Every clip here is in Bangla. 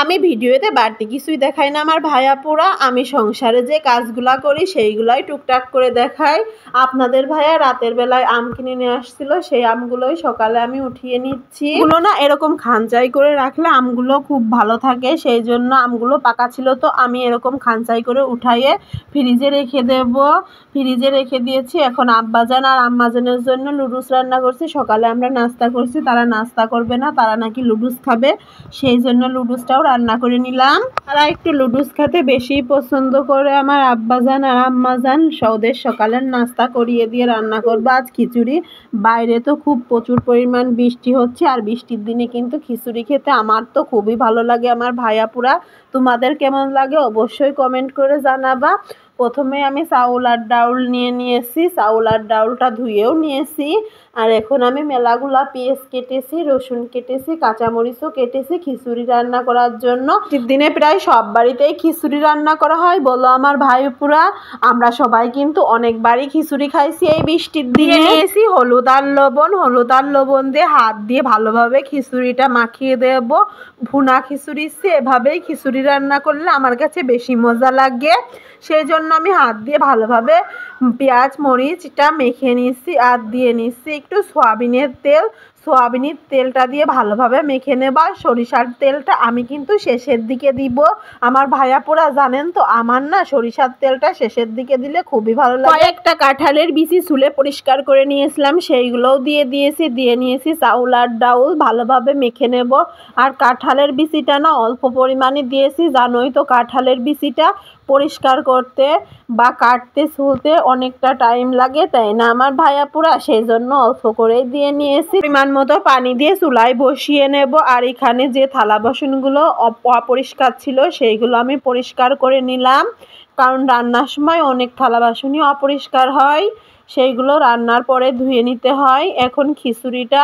আমি ভিডিওতে বাড়তি কিছুই দেখাই না আমার ভাইয়াপুরা, আমি সংসারে যে কাজগুলা করি সেইগুলাই টুকটাক করে দেখাই। আপনাদের ভাইয়া রাতের বেলায় আম কিনে নিয়ে আসছিল, সেই আমগুলোই সকালে আমি উঠিয়ে নিচ্ছি। এগুলো না এরকম খাঁচাই করে রাখলে আমগুলো খুব ভালো থাকে, সেই জন্য আমগুলো পাকা ছিল তো আমি এরকম খাঁচাই করে উঠাইয়ে ফ্রিজে রেখে দেব। ফ্রিজে রেখে দিয়েছি। এখন আব্বাজান আর আম্মাজানের জন্য লুডুস রান্না করছি। সকালে আমরা নাস্তা করছি, তারা নাস্তা করবে না, তারা নাকি লুডুস খাবে, সেই জন্য লুডুসটাও রান্না করে নিলাম। তারা একটু লুডুস খেতে বেশি পছন্দ করে আমার আব্বাজান আর আম্মাজান। ওদের সকালের নাস্তা করিয়ে দিয়ে রান্না করবো আজ খিচুড়ি। বাইরে তো খুব প্রচুর পরিমাণ বৃষ্টি হচ্ছে, আর বৃষ্টির দিনে কিন্তু খিচুড়ি খেতে আমার তো খুবই ভালো লাগে। আমার ভাইয়াপুরা, তোমাদের কেমন লাগে অবশ্যই কমেন্ট করে জানাবা। প্রথমে আমি চাউল আর ডাউল নিয়েছি, চাউল আর ডাউলটা ধুয়েও নিয়েছি। আর এখন আমি মেলাগুলা পেঁয়াজ কেটেছি, রসুন কেটেছি, কাঁচামরিচও কেটেছি খিচুড়ি রান্না করার জন্য। দিনে প্রায় সব বাড়িতেই খিচুড়ি রান্না করা হয় বলো আমার ভাইপুরা। আমরা সবাই কিন্তু অনেকবারই খিচুড়ি খাইছি এই বৃষ্টির দিনে। নিয়েছি হলুদ আর লবণ দিয়ে হাত দিয়ে ভালোভাবে খিচুড়িটা মাখিয়ে দেব। ভুনা খিচুড়ি এভাবেই খিচুড়ি রান্না করলে আমার কাছে বেশি মজা লাগে, সেই জন্য আমি হাত দিয়ে ভালোভাবে পেঁয়াজ মরিচটা মেখে নিচ্ছি আর দিয়ে নিচ্ছি একটু সয়াবিনের তেলটা দিয়ে ভালোভাবে মেখে নেব। আর সরিষার তেলটা আমি কিন্তু শেষের দিকে দিব। আমার ভাইয়াপুরা জানেন তো, আমার না সরিষার তেলটা শেষের দিকে দিলে খুবই ভালো লাগে। কয়েকটা কাঁঠালের বিচি চুলে পরিষ্কার করে নিয়েছিলাম, সেইগুলোও দিয়ে নিয়েছি চাউল আর ডাউল ভালোভাবে মেখে নেব। আর কাঁঠালের বিচিটা না অল্প পরিমাণে দিয়েছি, জানোই তো কাঁঠালের বিচিটা পরিষ্কার করতে বা কাটতে ছুলতে অনেকটা টাইম লাগে, তাই না আমার ভাইয়াপুরা, সেই জন্য অল্প করেই দিয়ে নিয়েছি। পরিমাণ মতো পানি দিয়ে চুলায় বসিয়ে নেব। আর এখানে যে থালা বাসনগুলো অপরিষ্কার ছিল সেইগুলো আমি পরিষ্কার করে নিলাম, কারণ রান্নার সময় অনেক থালা বাসনই অপরিষ্কার হয়, সেইগুলো রান্নার পরে ধুয়ে নিতে হয়। এখন খিচুড়িটা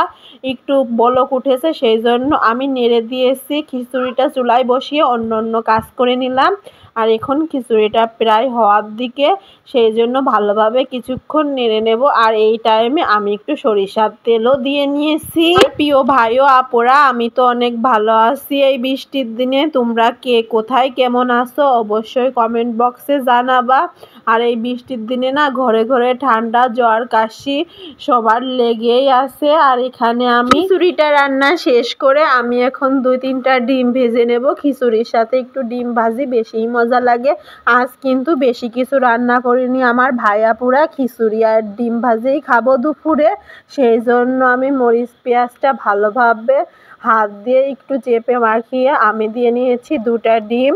একটু বলক উঠেছে, সেই জন্য আমি নেড়ে দিয়েছি। খিচুড়িটা চুলায় বসিয়ে অন্য কাজ করে নিলাম। আর এখন খিচুড়িটা প্রায় হওয়ার দিকে, সেই জন্য ভালোভাবে কিছুক্ষণ নেড়ে নেব। আর এই টাইমে আমি একটু সরিষার তেলও দিয়ে নিয়েছি। প্রিয় ভাই ও আপুরা, আমি তো অনেক ভালো আছি এই বৃষ্টির দিনে। তোমরা কে কোথায় কেমন আছো অবশ্যই কমেন্ট বক্সে জানাবা। আর এই বৃষ্টির দিনে না ঘরে ঘরে ঠান্ডা জ্বর কাশি সবার লেগেই আছে। আর এখানে আমি খিচুড়িটা রান্না শেষ করে আমি এখন 2-3টা ডিম ভেজে নেব। খিচুড়ির সাথে একটু ডিম ভাজি বেশিই মজা লাগে। আজ কিন্তু বেশি কিছু রান্না করিনি আমার ভাইয়াপুরা, খিচুড়ি আর ডিম ভাজিই খাবো দুপুরে, সেই জন্য আমি মরিচ পেঁয়াজটা ভালোভাবে হাত দিয়ে একটু চেপে মাখিয়ে আমি দিয়ে নিয়েছি 2টা ডিম।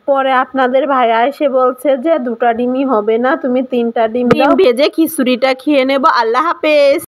পরে আপনাদের ভাইয়া এসে বলছে যে 2টা ডিমই হবে না, তুমি 3টা ডিম ভেজে খিচুড়িটা খেয়ে নেব। আল্লাহ হাফেজ।